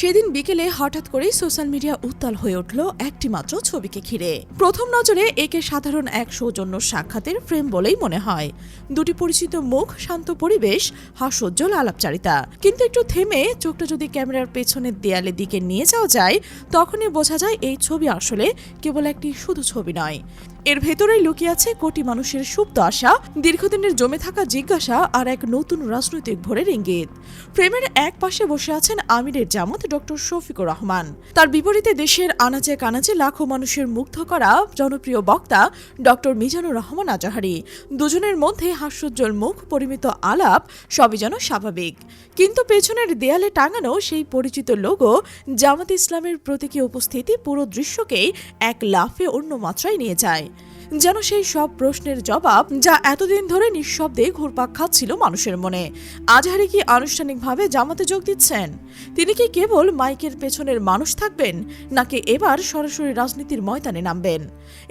সেদিন বিকেলে হঠাৎ করেই সোশ্যাল মিডিয়া উত্তাল হয়ে উঠল একটি মাত্র ছবিকে ঘিরে। প্রথম নজরে একে সাধারণ এক সৌজন্য সাক্ষাতের ফ্রেম বলেই মনে হয়। দুটি পরিচিত মুখ, শান্ত পরিবেশ, হাস্যোজ্জ্বল আলাপচারিতা। কিন্তু একটু থেমে চোখটা যদি ক্যামেরার পেছনের দেয়ালের দিকে নিয়ে যাওয়া যায়, তখনই বোঝা যায় এই ছবি আসলে কেবল একটি শুধু ছবি নয়। এর ভেতরেই লুকিয়ে আছে কোটি মানুষের সুপ্ত আশা, দীর্ঘদিনের জমে থাকা জিজ্ঞাসা আর এক নতুন রাজনৈতিক ভোরের ইঙ্গিত। ফ্রেমের এক পাশে বসে আছেন আমিরের জামাত ডক্টর শফিকুর রহমান। তার বিপরীতে দেশের আনাচে কানাচে লাখো মানুষের মুগ্ধ করা জনপ্রিয় বক্তা ডক্টর মিজানুর রহমান আজাহারি। দুজনের মধ্যে হাস্যোজ্জ্বল মুখ, পরিমিত আলাপ, সবই যেন স্বাভাবিক। কিন্তু পেছনের দেয়ালে টাঙানো সেই পরিচিত লোগো, জামাত ইসলামের প্রতীকী উপস্থিতি পুরো দৃশ্যকেই এক লাফে অন্য মাত্রায় নিয়ে যায়। যেন সেই সব প্রশ্নের জবাব যা এতদিন ধরে নিঃশব্দে ঘুরপাক খাচ্ছিল মানুষের মনে। আজহারি কি আনুষ্ঠানিকভাবে জামাতে যোগ দিচ্ছেন? তিনি কি কেবল মাইকের পেছনের মানুষ থাকবেন, নাকি এবার সরাসরি রাজনীতির ময়দানে নামবেন?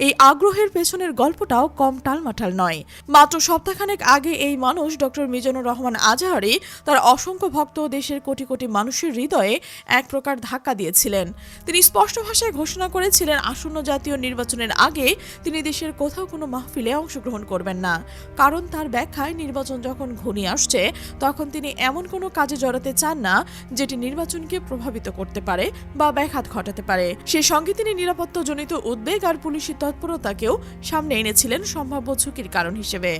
এই আগ্রহের পেছনের গল্পটাও কম টালমাটাল নয়। মাত্র সপ্তাহখানেক আগে এই মানুষ ডক্টর মিজানুর রহমান আজাহারি তার অসংখ্য ভক্ত, দেশের কোটি কোটি মানুষের হৃদয়ে এক প্রকার ধাক্কা দিয়েছিলেন। তিনি স্পষ্ট ভাষায় ঘোষণা করেছিলেন, আসন্ন জাতীয় নির্বাচনের আগে তিনি দেশের কোথাও কোনো মাহফিলে অংশগ্রহণ করবেন না। কারণ তার ব্যাখ্যায়, নির্বাচন যখন ঘনিয়ে আসছে তখন তিনি এমন কোনো কাজে জড়াতে চান না যেটি নির্বাচনকে প্রভাবিত করতে পারে বা ব্যাঘাত ঘটাতে পারে। সেই সঙ্গে তিনি নিরাপত্তাজনিত উদ্বেগ আর পুলিশি তৎপরতাকেও সামনে এনেছিলেন সম্ভাব্য ঝুঁকির কারণ হিসেবে।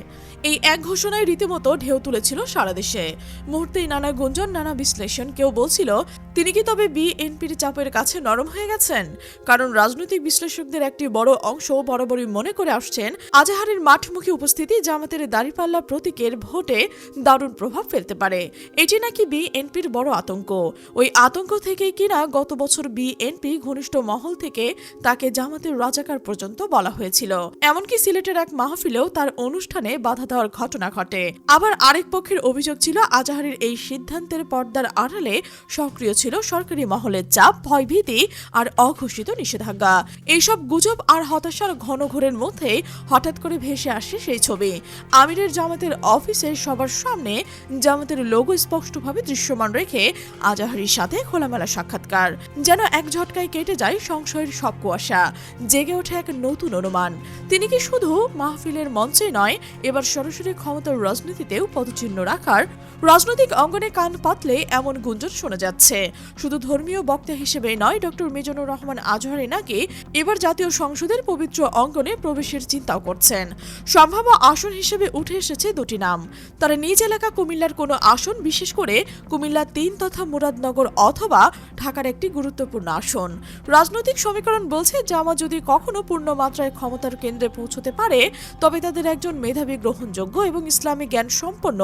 এই এক ঘোষণায় রীতিমতো ঢেউ তুলেছিল সারা দেশে। মুহূর্তেই নানা গুঞ্জন, নানা বিশ্লেষণ। কেউ বলছিল, তিনি কি তবে বিএনপির চাপের কাছে নরম হয়ে গেছেন? কারণ রাজনৈতিক বিশ্লেষকদের একটি বড় অংশ বরাবরই মনে করে আসছেন, আজাহারির মাঠমুখী উপস্থিতি জামাতের দাঁড়িপাল্লা প্রতীকের ভোটে দারুণ প্রভাব ফেলতে পারে। এটি নাকি বিএনপির বড় আতঙ্ক। ওই আতঙ্ক থেকেই কিনা গত বছর বিএনপি ঘনিষ্ঠ মহল থেকে তাকে জামাতের রাজাকার পর্যন্ত বলা হয়েছিল। এমনকি সিলেটের এক মাহফিলেও তার অনুষ্ঠানে বাধা দেওয়ার ঘটনা ঘটে। আবার আরেক পক্ষের অভিযোগ ছিল, আজাহারির এই সিদ্ধান্তের পর্দার আড়ালে সক্রিয় ছিল সরকারি মহলের চাপ, ভয়ভীতি আর অঘোষিত নিষেধাজ্ঞা। এইসব গুজব আর হতাশার ঘনঘোরের মধ্যে হঠাৎ করে ভেসে আসে সেই ছবি। আমিরের জামাতের অফিসের সবার সামনে জামাতের লোগো স্পষ্টভাবে দৃশ্যমান রেখে আজাহারির সাথে খোলামেলা সাক্ষাৎকার। যেন এক ঝটকায় কেটে যায় সংশয়ের সব কুয়াশা, জেগে ওঠে এক নতুন অনুমান। তিনি কি শুধু মাহফিলের মঞ্চে নয়, এবার সরাসরি ক্ষমতার রাজনীতিতেও পদচিহ্ন রাখার? রাজনৈতিক অঙ্গনে কান পাতলে এমন গুঞ্জন শোনা যাচ্ছে, শুধু ধর্মীয় বক্তা হিসেবে নয়, ডক্টর মিজানুর রহমান আজহারি নাকি এবার জাতীয় সংসদের পবিত্র অঙ্গনে প্রবেশের চিন্তাও করছেন। সম্ভাব্য আসন হিসেবে উঠে এসেছে দুটি নাম। তারা নিজ এলাকা কুমিল্লার কোনো আসন, বিশেষ করে কুমিল্লা ৩ তথা মুরাদনগর অথবা ঢাকার একটি গুরুত্বপূর্ণ আসন। রাজনৈতিক সমীকরণ বলছে, জামাত যদি কখনো পূর্ণ মাত্রায় ক্ষমতার কেন্দ্রে পৌঁছতে পারে, তবে তাদের একজন মেধাবী, গ্রহণযোগ্য এবং ইসলামী জ্ঞান সম্পন্ন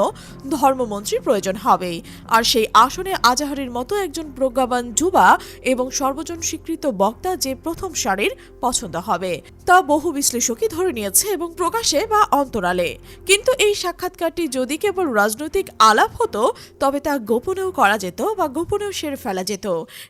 ধর্মমন্ত্রী প্রয়োজন হবে। আর সেই আসনে আজাহারির মতো একজন প্রজ্ঞাবান যুবা এবং সর্বজন স্বীকৃত বক্তা যে প্রথম সারির পছন্দ হবে, তা বহু বিশ্লেষকই ধরে নিয়েছে, এবং প্রকাশে বা অন্তরালে। কিন্তু এই সাক্ষাৎকারটি যদি কেবল রাজনৈতিক আলাপ হতো, তবে তা গোপনেও করা যেত বা গোপনেও সেরে ফেলা যেত।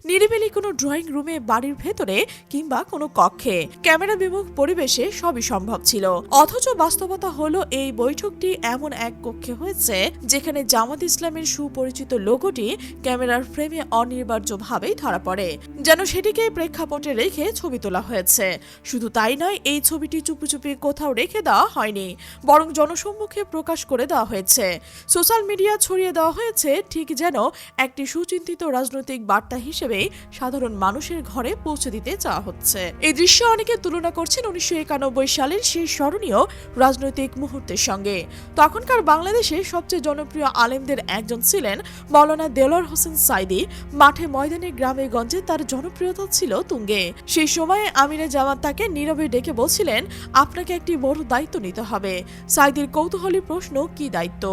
নিরিবিলি কোনো ড্রয়িং রুমে, বাড়ির ভেতরে কিংবা কোনো কক্ষে, ক্যামেরা বিমুখ পরিবেশে সবই সম্ভব ছিল। অথচ বাস্তবতা হলো, এই বৈঠকটি এমন এক কক্ষে হয়েছে যেখানে জামাত ইসলামের সুপরিচিত লোগোটি ক্যামেরার ফ্রেমে অনিবার্যভাবেই ধরা পড়ে, যেন সেটিকে প্রেক্ষাপটে রেখে ছবি তোলা হয়েছে। শুধু তাই নয়, এই ছবিটি চুপি চুপি কোথাও রেখে দেওয়া হয়নি, বরং জনসম্মুখে প্রকাশ করে দেওয়া হয়েছে, সোশ্যাল মিডিয়া ছড়িয়ে দেওয়া হয়েছে, ঠিক যেন একটি সুচিন্তিত রাজনৈতিক বার্তা হিসেবে সাধারণ মানুষের ঘরে পৌঁছে দিতে চাওয়া হচ্ছে। এই দৃশ্য অনেকে তুলনা করছেন 1991 সালের সেই স্মরণীয় রাজনৈতিক মুহূর্তের সঙ্গে। তখনকার বাংলাদেশে সবচেয়ে জনপ্রিয় আলেমদের একজন ছিলেন মাওলানা দেলোয়ার হোসেন সাঈদী। মাঠে ময়দানে, গ্রামে গঞ্জে তার জনপ্রিয়তা ছিল তুঙ্গে। সেই সময়ে আমিরে জামাত তাকে নীরবে ডেকে বলছিলেন, আপনাকে একটি বড় দায়িত্ব নিতে হবে। সাঈদীর কৌতূহলী প্রশ্ন, কি দায়িত্ব?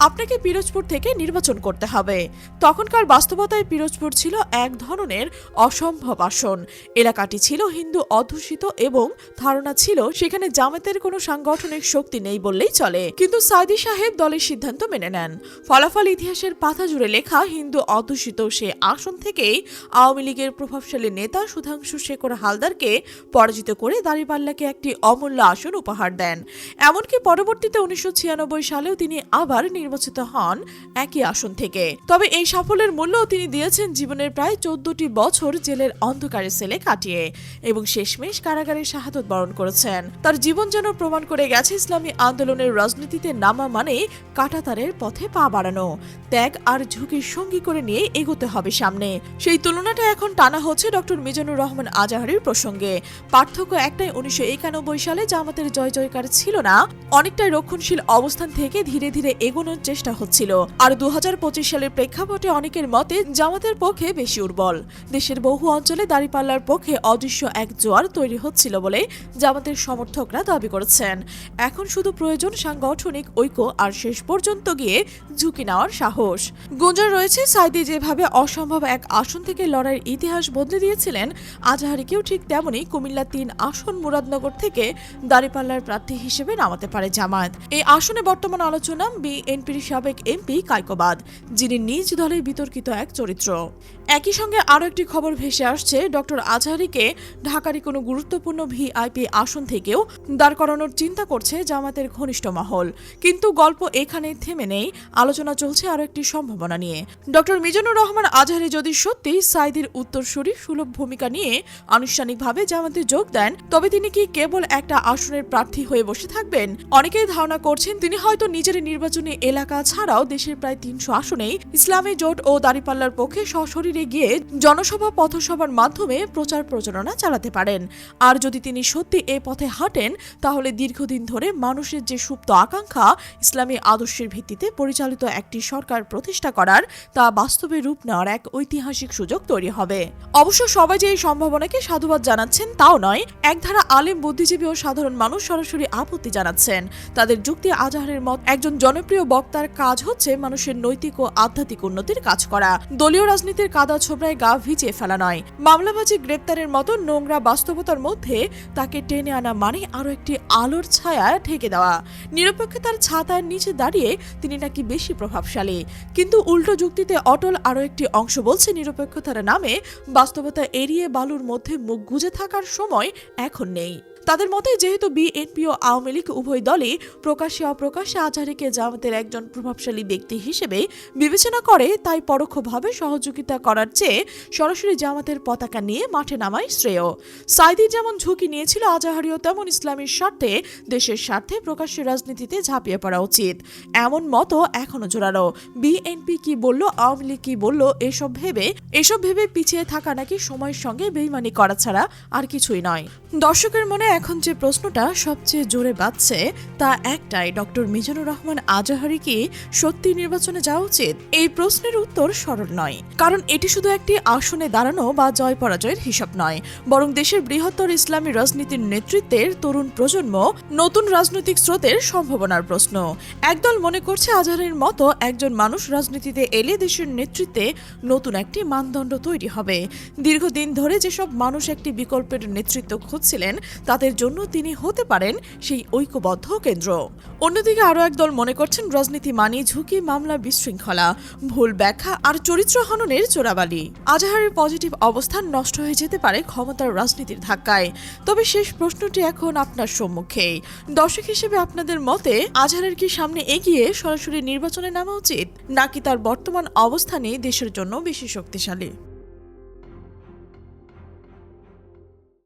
আপনাকে পিরোজপুর থেকে নির্বাচন করতে হবে। তখনকার বাস্তবতায় পিরোজপুর ছিল এক ধরনের অসম্ভব আসন। এলাকাটি ছিল হিন্দু অধ্যুষিত এবং ধারণা ছিল সেখানে জামাতের কোনো সাংগঠনিক শক্তি নেই বললেই চলে। কিন্তু সাঈদী সাহেব দলের সিদ্ধান্ত মেনে নেন। ফলাফল ইতিহাসের পাতা জুড়ে লেখা, হিন্দু অধ্যুষিত সে আসন থেকেই আওয়ামী লীগের প্রভাবশালী নেতা সুধাংশু শেখর হালদারকে পরাজিত করে দাঁড়িপাল্লাকে একটি অমূল্য আসন উপহার দেন। এমনকি পরবর্তীতে 1996 সালেও তিনি আবার নির্বাচিত হন একই আসন থেকে। তবে এই সাফল্যের মূল্য তিনি দিয়েছেন জীবনের প্রায় 14টি বছর জেলের অন্ধকারে সেলে কাটিয়ে এবং শেষমেশ কারাগারে শাহাদত বরণ করেছেন। তার জীবন যেন প্রমাণ করে গেছে ইসলামী আন্দোলনের রাজনীতিতে নামা মানে কাঁটাতারের পথে পা বাড়ানো, ত্যাগ আর ঝুঁকির সঙ্গী করে নিয়ে এগোতে হবে সামনে। সেই তুলনাটা এখন টানা হচ্ছে ডক্টর মিজানুর রহমান আজাহারীর প্রসঙ্গে। পার্থক্য একটাই, 1991 সালে জামাতের জয় জয়কার ছিল না, অনেকটাই রক্ষণশীল অবস্থান থেকে ধীরে ধীরে এগোনোর চেষ্টা হচ্ছিল। আর 2025 সালের প্রেক্ষাপটে অনেকের মতে জামাতের পক্ষে বেশি উর্বল। দেশের বহু অঞ্চলে দাঁড়িপাল্লার পক্ষে অদৃশ্য এক জোয়ার তৈরি হচ্ছিল বলে জামাতের সমর্থকরা দাবি করেছেন। এখন শুধু প্রয়োজন সাংগঠনিক ঐক্য আর শেষ পর্যন্ত গিয়ে ঝুঁকি নেওয়ার সাহস। গুঞ্জন রয়েছে সাইদি যেভাবে অসম্ভব এক আসন থেকে লড়াইয়ের ইতিহাস বদলে দিয়েছিলেন, আজাহারীকেও ঠিক তেমনি কুমিল্লা 3 আসন মুরাদনগর থেকে দাঁড়িপাল্লার প্রার্থী হিসেবে নামাতে পারে জামায়াত। এই আসনে বর্তমান আলোচনা বিএনপির সাবেক এমপি কায়কোবাদ, যিনি নিজ দলে বিতর্কিত এক চরিত্র। একই সঙ্গে আরও একটি খবর ভেসে আসছে, ডক্টর আজাহারীকে ঢাকারই কোনো গুরুত্বপূর্ণ ভিআইপি আসন থেকেও দাঁড় করানোর চিন্তা করছে জামাতের ঘনিষ্ঠ মহল। কিন্তু গল্প এখানে থেমে নেই, আলোচনা চলছে আরও একটি সম্ভাবনা নিয়ে। ডক্টর মিজানুর রহমান আজাহারী যদি সত্যি সাইদির উত্তরসূরি সুলভ ভূমিকা নিয়ে আনুষ্ঠানিকভাবে জামাতে যোগ দেন, তবে তিনি কি কেবল একটা আসনের প্রার্থী হয়ে বসে থাকবেন? অনেকেই ধারণা করছেন তিনি হয়তো নিজের নির্বাচনী এলাকা ছাড়াও দেশের প্রায় 300 আসনেই ইসলামী জোট ও দাঁড়িপাল্লার পক্ষে সশরীরে গিয়ে জনসভা পথসভার মাধ্যমে প্রচার প্রচারণা চালাতে পারেন। আর যদি তিনি সত্যি এই পথে হাঁটেন, তাহলে দীর্ঘদিন ধরে মানুষের যে সুপ্ত আকাঙ্ক্ষা ইসলামী আদর্শের ভিত্তিতে পরিচালিত একটি সরকার প্রতিষ্ঠা করার, তা বাস্তবে রূপ নেওয়ার এক ঐতিহাসিক সুযোগ তৈরি হবে। অবশ্য সবাই যে এই সম্ভাবনাকে সাধুবাদ জানাচ্ছেন তাও নয়, একধারা আলেম, বুদ্ধিজীবী ও সাধারণ মানুষ সরাসরি আপত্তি জানাচ্ছেন। তাদের যুক্তি, আজাহারের মত একজন জনপ্রিয় বক্তার কাজ হচ্ছে মানুষের নৈতিক ও আধ্যাত্মিক উন্নতির কাজ করা, দলীয় রাজনীতির কাদা ছোবড়ায় গা ভিজিয়ে ফেলা নয়। মামলাবাজি, গ্রেপ্তারের মতো নোংরা বাস্তবতার মধ্যে তাকে টেনে আনা মানে আরো একটি আলোর ছায়া ঢেকে দেওয়া। নিরপেক্ষতার ছাতার নিচে দাঁড়িয়ে তিনি নাকি বেশি প্রভাবশালী, কিন্তু উল্টো যুক্তিতে অটল আরো একটি অংশ বলছে নিরপেক্ষতার নামে বাস্তবতা এড়িয়ে বালুর মধ্যে মুখ গুজে থাকার সময় এখন নেই। তাদের মতে যেহেতু বিএনপি ও আওয়ামী লীগ উভয় দলই প্রকাশ্যে অপ্রকাশ্যে আজাহারীকে জামাতের একজন প্রভাবশালী ব্যক্তি হিসেবে বিবেচনা করে, তাই পরোক্ষভাবে সহযোগিতা করার চেয়ে সরাসরি জামাতের পতাকা নিয়ে মাঠে নামাই শ্রেয়। সাইদি যেমন ঝুঁকি নিয়েছিল, আজাহারীও তেমন ইসলামের স্বার্থে, দেশের স্বার্থে প্রকাশ্য রাজনীতিতে ঝাঁপিয়ে পড়া উচিত। এমন মতো এখনো জোরালো। বিএনপি কি বলল, আওয়ামী লীগ কি বলল, এসব ভেবে পিছিয়ে থাকা নাকি সময়ের সঙ্গে বেইমানি করা ছাড়া আর কিছুই নয়। দর্শকের মনে এখন যে প্রশ্নটা সবচেয়ে জোরে বাজছে তা একটাই, ডক্টর মিজানুর রহমান আজাহারী কি সত্যি নির্বাচনে যাওয়া উচিত? এই প্রশ্নের উত্তর সরল নয়, কারণ এটি শুধু একটি আসনে দাঁড়ানো বা জয় পরাজয়ের হিসাব নয়, বরং দেশের বৃহত্তর ইসলামী রাজনীতির নেতৃত্বের তরুণ প্রজন্ম, নতুন রাজনৈতিক স্রোতের সম্ভাবনার প্রশ্ন। একদল মনে করছে আজাহারীর মতো একজন মানুষ রাজনীতিতে এলে দেশের নেতৃত্বে নতুন একটি মানদণ্ড তৈরি হবে। দীর্ঘদিন ধরে যেসব মানুষ একটি বিকল্পের নেতৃত্ব খুঁজছিলেন, তাদের জন্য তিনি হতে পারেন সেই ঐক্যবদ্ধ কেন্দ্র। অন্যদিকে আরও একদল মনে করছেন রাজনীতি মানি ঝুঁকি, মামলা, বিশৃঙ্খলা, ভুল ব্যাখ্যা আর চরিত্র হননের চোরাবালি। আজাহারের পজিটিভ অবস্থান নষ্ট হয়ে যেতে পারে ক্ষমতার রাজনীতির ধাক্কায়। তবে শেষ প্রশ্নটি এখন আপনার সম্মুখে। দর্শক হিসেবে আপনাদের মতে আজাহারের কি সামনে এগিয়ে সরাসরি নির্বাচনে নামা উচিত, নাকি তার বর্তমান অবস্থানে দেশের জন্য বেশি শক্তিশালী?